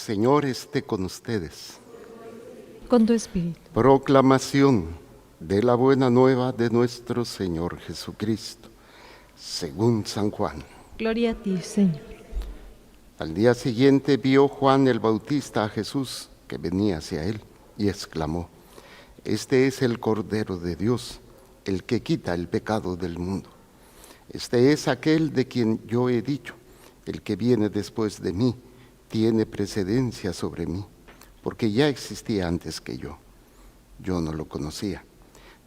Señor esté con ustedes. Con tu espíritu. Proclamación de la buena nueva de nuestro Señor Jesucristo, según San Juan. Gloria a ti, Señor. Al día siguiente vio Juan el Bautista a Jesús que venía hacia él y exclamó: Este es el Cordero de Dios, el que quita el pecado del mundo. Este es aquel de quien yo he dicho: el que viene después de mí tiene precedencia sobre mí, porque ya existía antes que yo. Yo no lo conocía,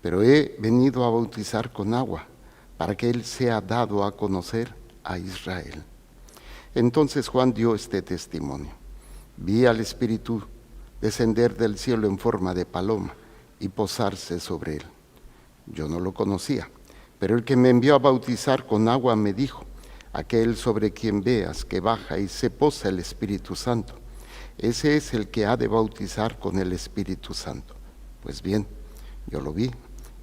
pero he venido a bautizar con agua, para que él sea dado a conocer a Israel. Entonces Juan dio este testimonio: Vi al Espíritu descender del cielo en forma de paloma y posarse sobre él. Yo no lo conocía, pero el que me envió a bautizar con agua me dijo: Aquel sobre quien veas que baja y se posa el Espíritu Santo, ese es el que ha de bautizar con el Espíritu Santo. Pues bien, yo lo vi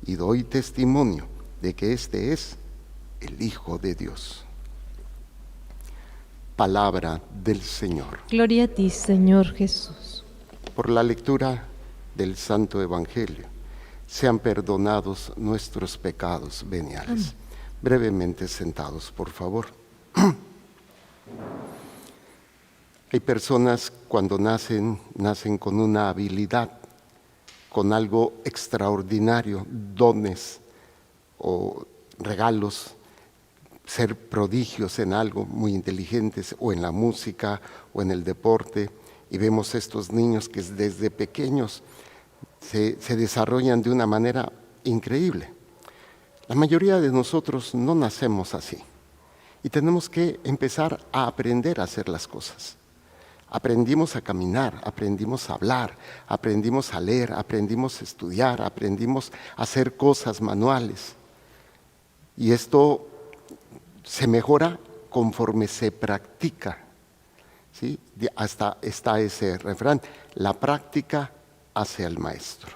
y doy testimonio de que este es el Hijo de Dios. Palabra del Señor. Gloria a ti, Señor Jesús. Por la lectura del Santo Evangelio, sean perdonados nuestros pecados veniales. Amén. Brevemente sentados, por favor. Hay personas cuando nacen con una habilidad, con algo extraordinario, dones o regalos, ser prodigios en algo, muy inteligentes, o en la música o en el deporte, y vemos estos niños que desde pequeños se desarrollan de una manera increíble. La mayoría de nosotros no nacemos así, y tenemos que empezar a aprender a hacer las cosas. Aprendimos a caminar, aprendimos a hablar, aprendimos a leer, aprendimos a estudiar, aprendimos a hacer cosas manuales. Y esto se mejora conforme se practica, ¿sí? Hasta está ese refrán: la práctica hace al maestro.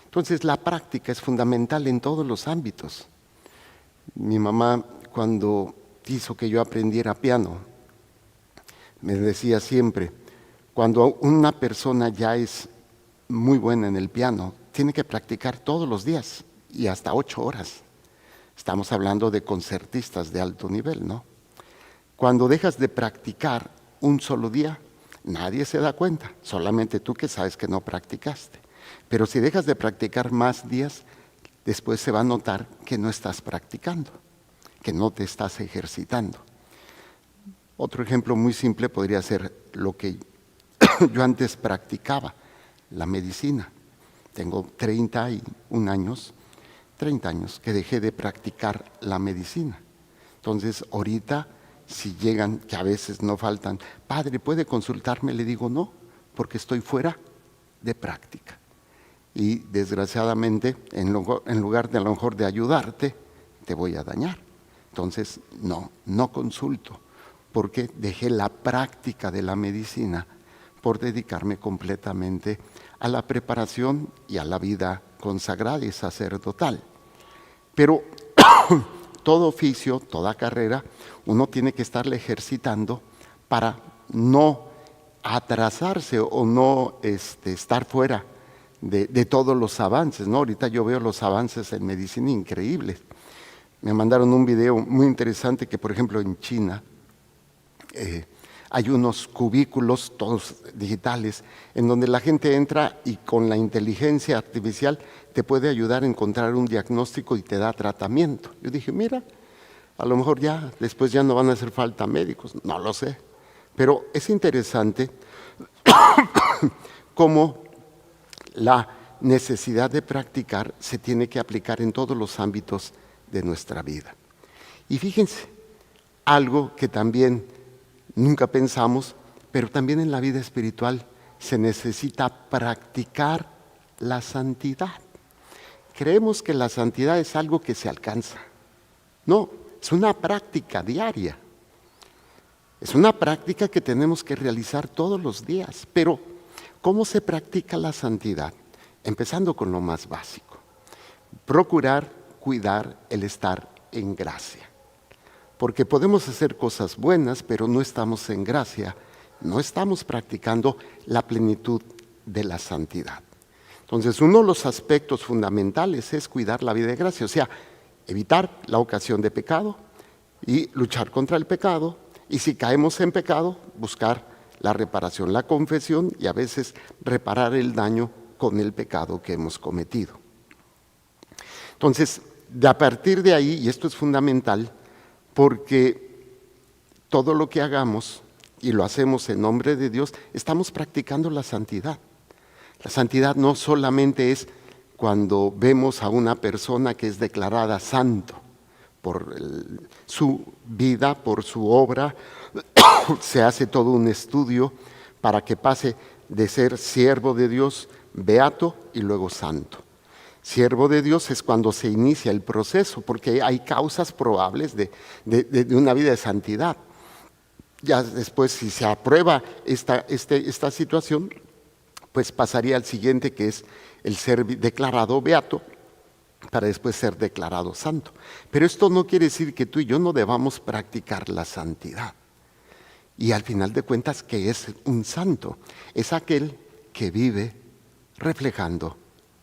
Entonces la práctica es fundamental en todos los ámbitos. Mi mamá, cuando quiso que yo aprendiera piano, me decía siempre: cuando una persona ya es muy buena en el piano, tiene que practicar todos los días y hasta 8 horas. Estamos hablando de concertistas de alto nivel, ¿no? Cuando dejas de practicar un solo día, nadie se da cuenta, solamente tú que sabes que no practicaste. Pero si dejas de practicar más días, después se va a notar que no estás practicando, que no te estás ejercitando. Otro ejemplo muy simple podría ser lo que yo antes practicaba, la medicina. Tengo 30 años que dejé de practicar la medicina. Entonces, ahorita, si llegan, que a veces no faltan: padre, ¿puede consultarme? Le digo no, porque estoy fuera de práctica. Y desgraciadamente, en lugar de a lo mejor de ayudarte, te voy a dañar. Entonces, no consulto, porque dejé la práctica de la medicina por dedicarme completamente a la preparación y a la vida consagrada y sacerdotal. Pero todo oficio, toda carrera, uno tiene que estarle ejercitando para no atrasarse o no estar fuera de todos los avances, ¿no? Ahorita yo veo los avances en medicina increíbles. Me mandaron un video muy interesante que, por ejemplo, en China hay unos cubículos, todos digitales, en donde la gente entra y con la inteligencia artificial te puede ayudar a encontrar un diagnóstico y te da tratamiento. Yo dije, mira, a lo mejor después ya no van a hacer falta médicos, no lo sé. Pero es interesante cómo la necesidad de practicar se tiene que aplicar en todos los ámbitos de nuestra vida. Y fíjense, algo que también nunca pensamos, pero también en la vida espiritual se necesita practicar la santidad. Creemos que la santidad es algo que se alcanza. No, es una práctica diaria. Es una práctica que tenemos que realizar todos los días. Pero, ¿cómo se practica la santidad? Empezando con lo más básico. Procurar cuidar el estar en gracia. Porque podemos hacer cosas buenas, pero no estamos en gracia, no estamos practicando la plenitud de la santidad. Entonces, uno de los aspectos fundamentales es cuidar la vida de gracia, o sea, evitar la ocasión de pecado y luchar contra el pecado, y si caemos en pecado, buscar la reparación, la confesión y a veces reparar el daño con el pecado que hemos cometido. Entonces, a partir de ahí, y esto es fundamental, porque todo lo que hagamos, y lo hacemos en nombre de Dios, estamos practicando la santidad. La santidad no solamente es cuando vemos a una persona que es declarada santo por su vida, por su obra, se hace todo un estudio para que pase de ser siervo de Dios, beato y luego santo. Siervo de Dios es cuando se inicia el proceso, porque hay causas probables de una vida de santidad. Ya después, si se aprueba esta situación, pues pasaría al siguiente, que es el ser declarado beato, para después ser declarado santo. Pero esto no quiere decir que tú y yo no debamos practicar la santidad. Y al final de cuentas, ¿qué es un santo? Es aquel que vive reflejando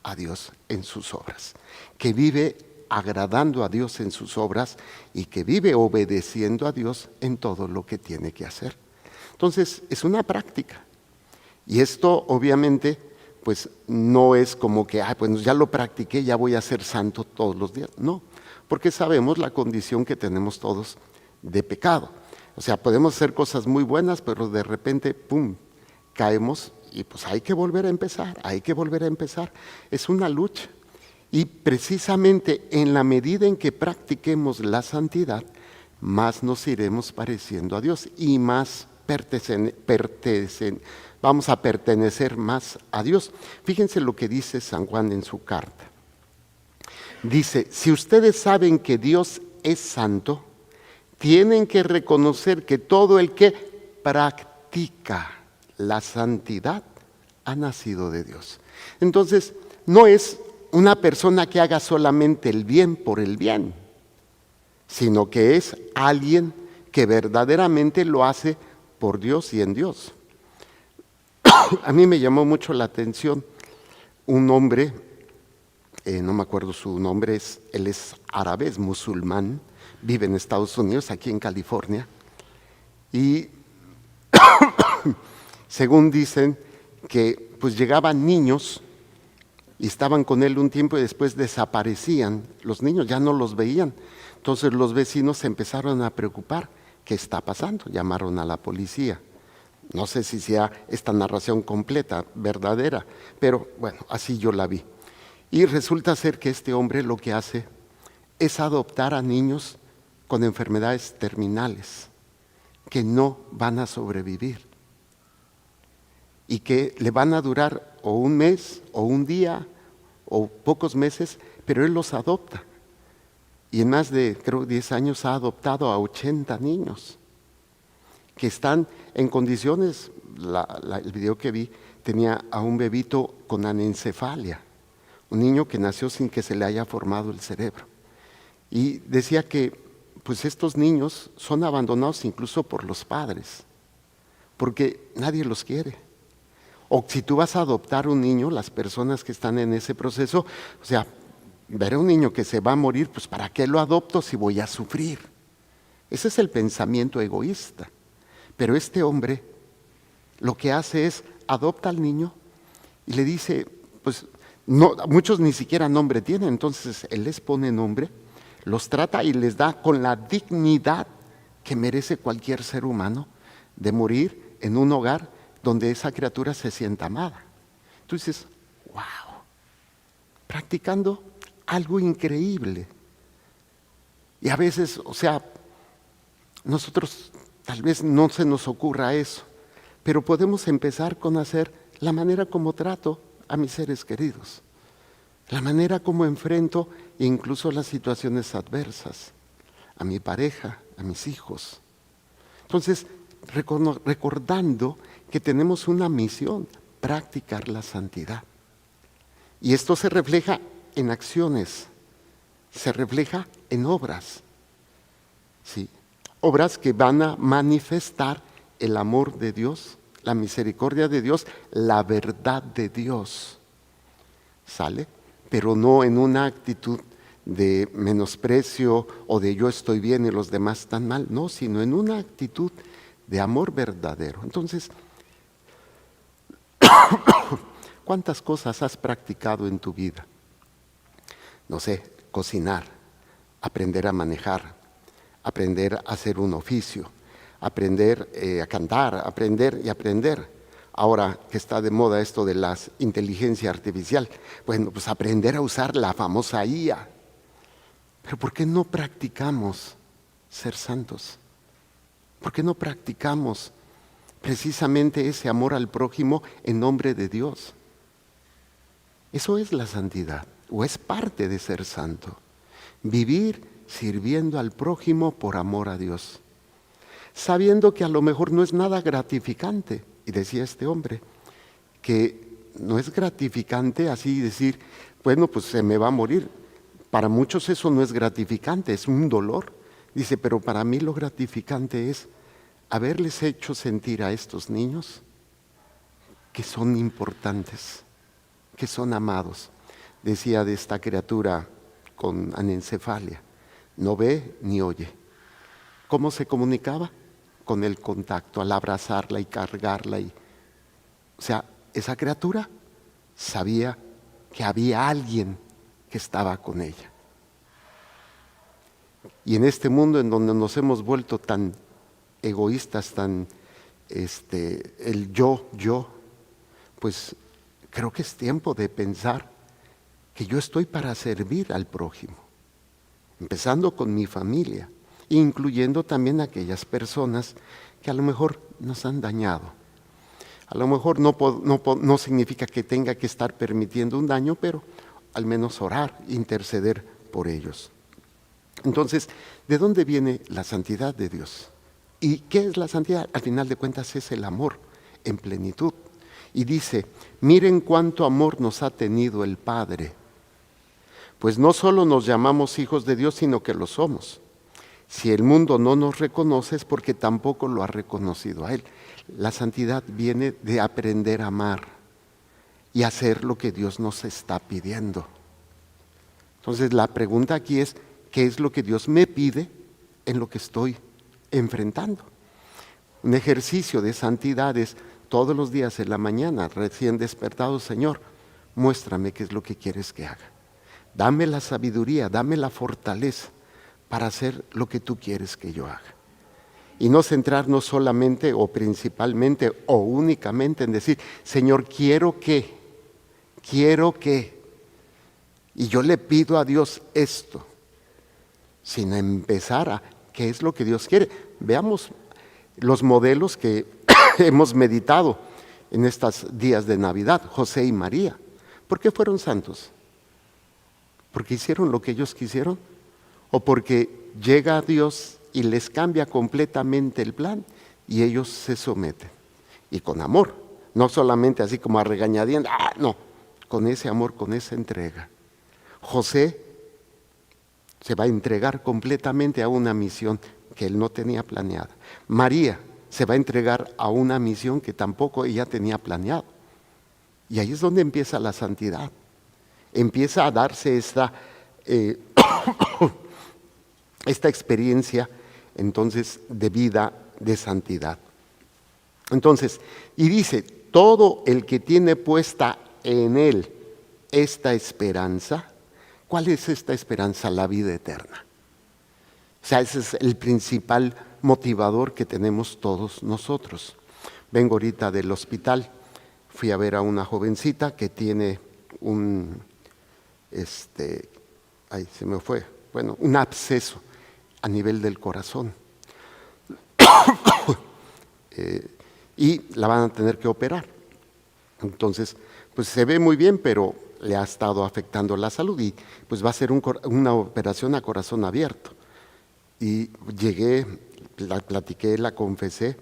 a Dios en sus obras, que vive agradando a Dios en sus obras y que vive obedeciendo a Dios en todo lo que tiene que hacer. Entonces, es una práctica. Y esto obviamente pues no es como que, pues ya lo practiqué, ya voy a ser santo todos los días. No, porque sabemos la condición que tenemos todos de pecado. O sea, podemos hacer cosas muy buenas, pero de repente, ¡pum!, caemos y pues hay que volver a empezar, hay que volver a empezar. Es una lucha. Y precisamente en la medida en que practiquemos la santidad, más nos iremos pareciendo a Dios y más vamos a pertenecer más a Dios. Fíjense lo que dice San Juan en su carta. Dice, si ustedes saben que Dios es santo, tienen que reconocer que todo el que practica la santidad ha nacido de Dios. Entonces, no es una persona que haga solamente el bien por el bien, sino que es alguien que verdaderamente lo hace por Dios y en Dios. A mí me llamó mucho la atención un hombre, no me acuerdo su nombre, él es árabe, es musulmán, vive en Estados Unidos, aquí en California, y según dicen que pues llegaban niños y estaban con él un tiempo y después desaparecían, los niños ya no los veían, entonces los vecinos se empezaron a preocupar, ¿qué está pasando? Llamaron a la policía. No sé si sea esta narración completa, verdadera, pero bueno, así yo la vi. Y resulta ser que este hombre lo que hace es adoptar a niños con enfermedades terminales que no van a sobrevivir y que le van a durar o un mes o un día o pocos meses, pero él los adopta. Y en más de, creo, 10 años ha adoptado a 80 niños que están en condiciones. El video que vi tenía a un bebito con anencefalia, un niño que nació sin que se le haya formado el cerebro. Y decía que pues estos niños son abandonados incluso por los padres, porque nadie los quiere. O si tú vas a adoptar un niño, las personas que están en ese proceso, o sea, ver a un niño que se va a morir, pues ¿para qué lo adopto si voy a sufrir? Ese es el pensamiento egoísta. Pero este hombre lo que hace es adopta al niño y le dice, pues no, muchos ni siquiera nombre tienen, entonces él les pone nombre, los trata y les da con la dignidad que merece cualquier ser humano de morir en un hogar donde esa criatura se sienta amada. Tú dices, wow, practicando algo increíble. Y a veces, o sea, nosotros tal vez no se nos ocurra eso, pero podemos empezar con hacer la manera como trato a mis seres queridos, la manera como enfrento incluso las situaciones adversas, a mi pareja, a mis hijos. Entonces, recordando que tenemos una misión, practicar la santidad. Y esto se refleja en acciones, se refleja en obras, ¿sí? Obras que van a manifestar el amor de Dios, la misericordia de Dios, la verdad de Dios. ¿Sale? Pero no en una actitud de menosprecio o de yo estoy bien y los demás están mal, no, sino en una actitud de amor verdadero. Entonces, ¿cuántas cosas has practicado en tu vida? No sé, cocinar, aprender a manejar, aprender a hacer un oficio, aprender a cantar, aprender y aprender. Ahora que está de moda esto de la inteligencia artificial, bueno, pues aprender a usar la famosa IA. Pero ¿por qué no practicamos ser santos? ¿Por qué no practicamos precisamente ese amor al prójimo en nombre de Dios? Eso es la santidad, o es parte de ser santo. Vivir sirviendo al prójimo por amor a Dios, sabiendo que a lo mejor no es nada gratificante. Y decía este hombre que no es gratificante así decir, bueno, pues se me va a morir. Para muchos eso no es gratificante, es un dolor. Dice, pero para mí lo gratificante es haberles hecho sentir a estos niños que son importantes, que son amados. Decía de esta criatura con anencefalia, no ve ni oye. ¿Cómo se comunicaba? Con el contacto, al abrazarla y cargarla. O sea, esa criatura sabía que había alguien que estaba con ella. Y en este mundo en donde nos hemos vuelto tan egoístas, tan el yo, pues creo que es tiempo de pensar que yo estoy para servir al prójimo, empezando con mi familia, incluyendo también aquellas personas que a lo mejor nos han dañado. A lo mejor no significa que tenga que estar permitiendo un daño, pero al menos orar, interceder por ellos. Entonces, ¿de dónde viene la santidad de Dios? ¿Y qué es la santidad? Al final de cuentas es el amor en plenitud. Y dice, miren cuánto amor nos ha tenido el Padre. Pues no solo nos llamamos hijos de Dios, sino que lo somos. Si el mundo no nos reconoce es porque tampoco lo ha reconocido a Él. La santidad viene de aprender a amar y hacer lo que Dios nos está pidiendo. Entonces la pregunta aquí es, ¿qué es lo que Dios me pide en lo que estoy enfrentando? Un ejercicio de santidad es todos los días en la mañana, recién despertado, Señor, muéstrame qué es lo que quieres que haga. Dame la sabiduría, dame la fortaleza para hacer lo que tú quieres que yo haga. Y no centrarnos solamente o principalmente o únicamente en decir, Señor, quiero que, y yo le pido a Dios esto, sino empezar a, ¿qué es lo que Dios quiere? Veamos los modelos que hemos meditado en estos días de Navidad, José y María. ¿Por qué fueron santos? ¿Porque hicieron lo que ellos quisieron? ¿O porque llega Dios y les cambia completamente el plan y ellos se someten? Y con amor, no solamente así como a regañadientes, no, con ese amor, con esa entrega. José se va a entregar completamente a una misión que él no tenía planeada. María se va a entregar a una misión que tampoco ella tenía planeado. Y ahí es donde empieza la santidad. Empieza a darse esta experiencia entonces de vida de santidad. Entonces, y dice, todo el que tiene puesta en él esta esperanza, ¿cuál es esta esperanza? La vida eterna. O sea, ese es el principal motivador que tenemos todos nosotros. Vengo ahorita del hospital, fui a ver a una jovencita que tiene un absceso a nivel del corazón. Y la van a tener que operar. Entonces, pues se ve muy bien, pero le ha estado afectando la salud y pues va a ser una operación a corazón abierto. Y llegué, la platiqué, la confesé,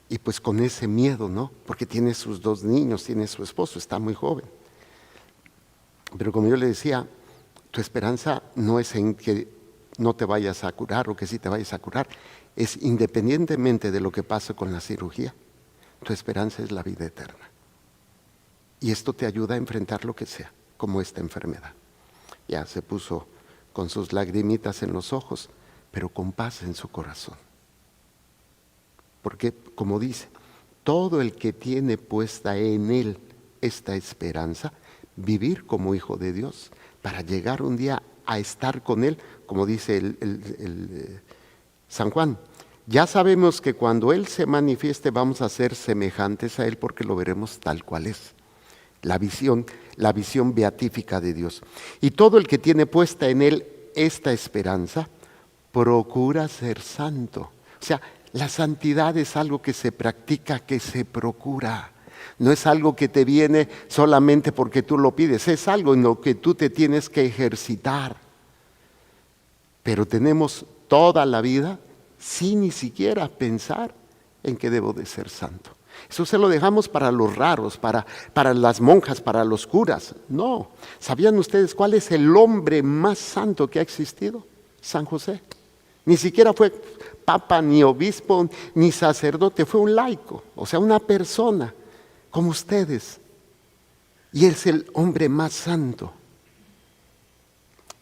y pues con ese miedo, ¿no? Porque tiene sus 2 niños, tiene su esposo, está muy joven. Pero como yo le decía, tu esperanza no es en que no te vayas a curar o que sí te vayas a curar, es independientemente de lo que pase con la cirugía, tu esperanza es la vida eterna. Y esto te ayuda a enfrentar lo que sea, como esta enfermedad. Ya se puso con sus lagrimitas en los ojos, pero con paz en su corazón. Porque, como dice, todo el que tiene puesta en él esta esperanza, vivir como hijo de Dios, para llegar un día a estar con él, como dice el San Juan. Ya sabemos que cuando él se manifieste vamos a ser semejantes a él porque lo veremos tal cual es. La visión beatífica de Dios. Y todo el que tiene puesta en él esta esperanza, procura ser santo. O sea, la santidad es algo que se practica, que se procura. No es algo que te viene solamente porque tú lo pides, es algo en lo que tú te tienes que ejercitar. Pero tenemos toda la vida sin ni siquiera pensar en que debo de ser santo. Eso se lo dejamos para los raros, para las monjas, para los curas. No. ¿Sabían ustedes cuál es el hombre más santo que ha existido? San José. Ni siquiera fue papa, ni obispo, ni sacerdote, fue un laico, o sea, una persona como ustedes. Y es el hombre más santo.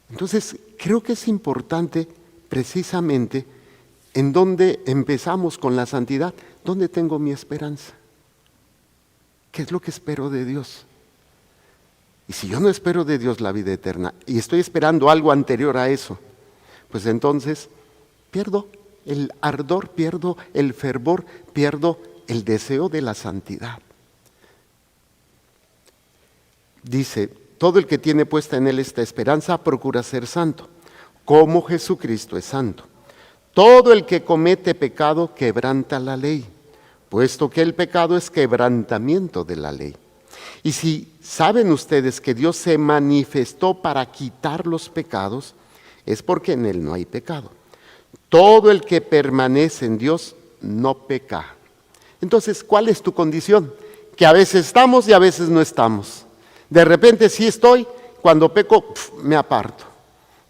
Entonces, creo que es importante precisamente en donde empezamos con la santidad. ¿Dónde tengo mi esperanza? ¿Qué es lo que espero de Dios? Y si yo no espero de Dios la vida eterna y estoy esperando algo anterior a eso, pues entonces pierdo el ardor, pierdo el fervor, pierdo el deseo de la santidad. Dice, todo el que tiene puesta en él esta esperanza procura ser santo, como Jesucristo es santo. Todo el que comete pecado quebranta la ley, puesto que el pecado es quebrantamiento de la ley. Y si saben ustedes que Dios se manifestó para quitar los pecados, es porque en él no hay pecado. Todo el que permanece en Dios no peca. Entonces, ¿cuál es tu condición? Que a veces estamos y a veces no estamos. De repente sí estoy, cuando peco me aparto.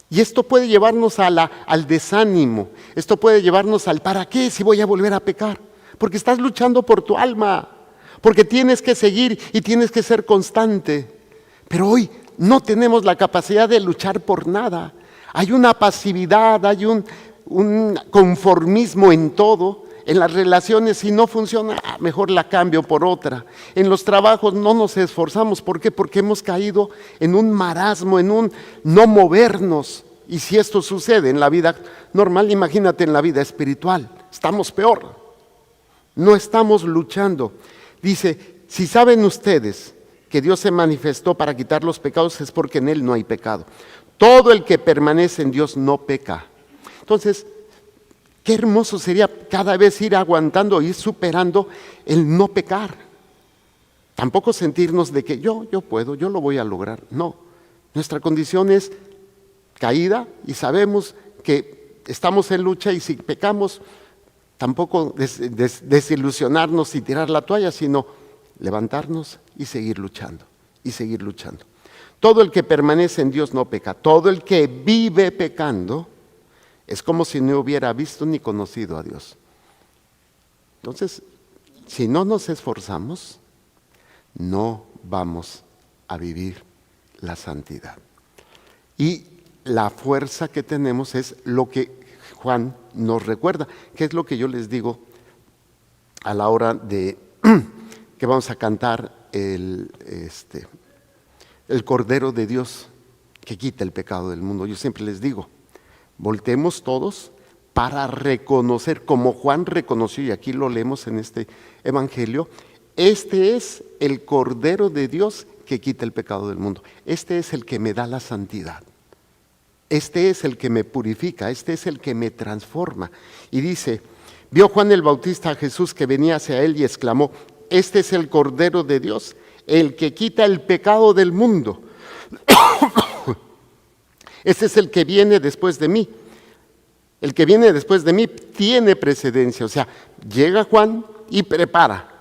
Y esto puede llevarnos al desánimo, esto puede llevarnos al ¿para qué si voy a volver a pecar? Porque estás luchando por tu alma, porque tienes que seguir y tienes que ser constante. Pero hoy no tenemos la capacidad de luchar por nada. Hay una pasividad, hay un conformismo en todo. En las relaciones, si no funciona, mejor la cambio por otra. En los trabajos no nos esforzamos. ¿Por qué? Porque hemos caído en un marasmo, en un no movernos. Y si esto sucede en la vida normal, imagínate en la vida espiritual. Estamos peor. No estamos luchando. Dice, si saben ustedes que Dios se manifestó para quitar los pecados, es porque en él no hay pecado. Todo el que permanece en Dios no peca. Entonces, qué hermoso sería cada vez ir aguantando, ir superando el no pecar. Tampoco sentirnos de que yo puedo, yo lo voy a lograr. No, nuestra condición es caída y sabemos que estamos en lucha y si pecamos, tampoco desilusionarnos y tirar la toalla, sino levantarnos y seguir luchando, y seguir luchando. Todo el que permanece en Dios no peca. Todo el que vive pecando es como si no hubiera visto ni conocido a Dios. Entonces, si no nos esforzamos, no vamos a vivir la santidad. Y la fuerza que tenemos es lo que Juan nos recuerda, que es lo que yo les digo a la hora de que vamos a cantar el Cordero de Dios que quita el pecado del mundo. Yo siempre les digo, voltemos todos para reconocer, como Juan reconoció, y aquí lo leemos en este evangelio, este es el Cordero de Dios que quita el pecado del mundo. Este es el que me da la santidad. Este es el que me purifica, este es el que me transforma. Y dice, vio Juan el Bautista a Jesús que venía hacia él y exclamó, este es el Cordero de Dios, el que quita el pecado del mundo. Este es el que viene después de mí. El que viene después de mí tiene precedencia. O sea, llega Juan y prepara.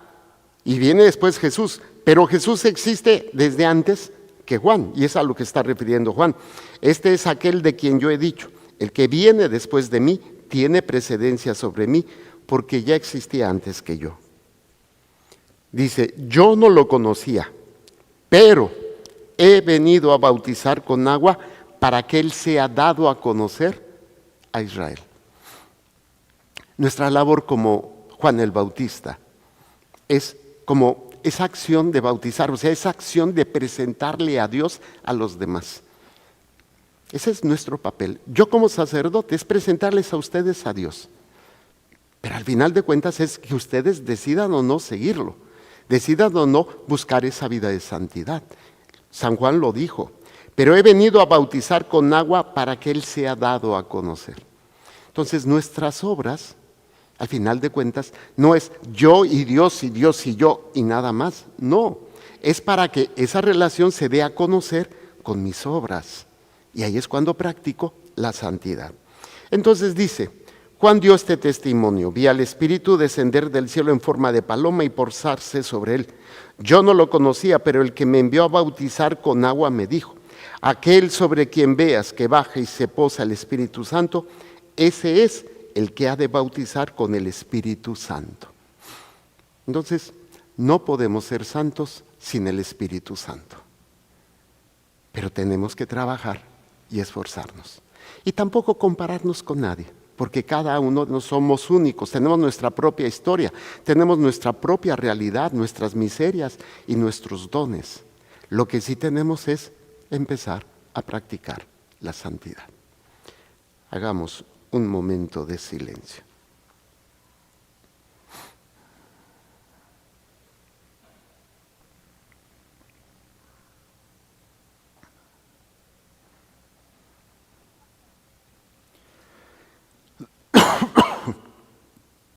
Y viene después Jesús. Pero Jesús existe desde antes que Juan. Y es a lo que está refiriendo Juan. Este es aquel de quien yo he dicho. El que viene después de mí tiene precedencia sobre mí porque ya existía antes que yo. Dice, yo no lo conocía, pero he venido a bautizar con agua para que Él sea dado a conocer a Israel. Nuestra labor como Juan el Bautista es como esa acción de bautizar, o sea, esa acción de presentarle a Dios a los demás. Ese es nuestro papel. Yo como sacerdote es presentarles a ustedes a Dios. Pero al final de cuentas es que ustedes decidan o no seguirlo, decidan o no buscar esa vida de santidad. San Juan lo dijo, pero he venido a bautizar con agua para que Él sea dado a conocer. Entonces nuestras obras, al final de cuentas, no es yo y Dios y Dios y yo y nada más. No, es para que esa relación se dé a conocer con mis obras. Y ahí es cuando practico la santidad. Entonces dice, Juan dio este testimonio, vi al Espíritu descender del cielo en forma de paloma y posarse sobre él. Yo no lo conocía, pero el que me envió a bautizar con agua me dijo, aquel sobre quien veas que baja y se posa el Espíritu Santo, ese es el que ha de bautizar con el Espíritu Santo. Entonces, no podemos ser santos sin el Espíritu Santo. Pero tenemos que trabajar y esforzarnos. Y tampoco compararnos con nadie, porque cada uno no somos únicos, tenemos nuestra propia historia, tenemos nuestra propia realidad, nuestras miserias y nuestros dones. Lo que sí tenemos es empezar a practicar la santidad. Hagamos un momento de silencio.